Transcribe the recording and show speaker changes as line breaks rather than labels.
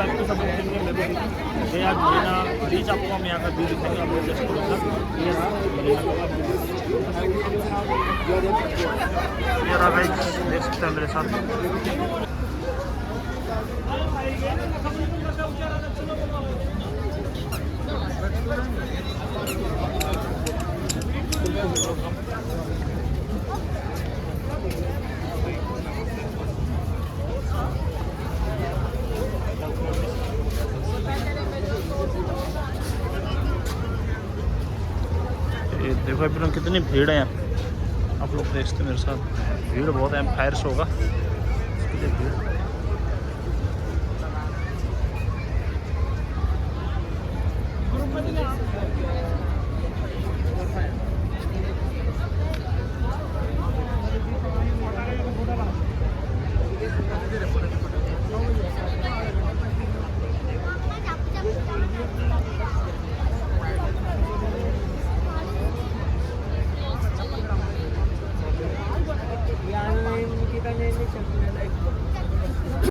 आपको सब देखेंगे। ये आज महीना बीच आपको हम यहाँ का व्यू दिखाएंगे। आप लोग जस्ट ये रहा भाई, देख सकते हैं मेरे साथ। ये देखो अभी कितनी भीड़ है यहाँ, आप लोग देख सकते हैं मेरे साथ। भीड़ बहुत है, फायर शो होगा इसके लिए भीड़।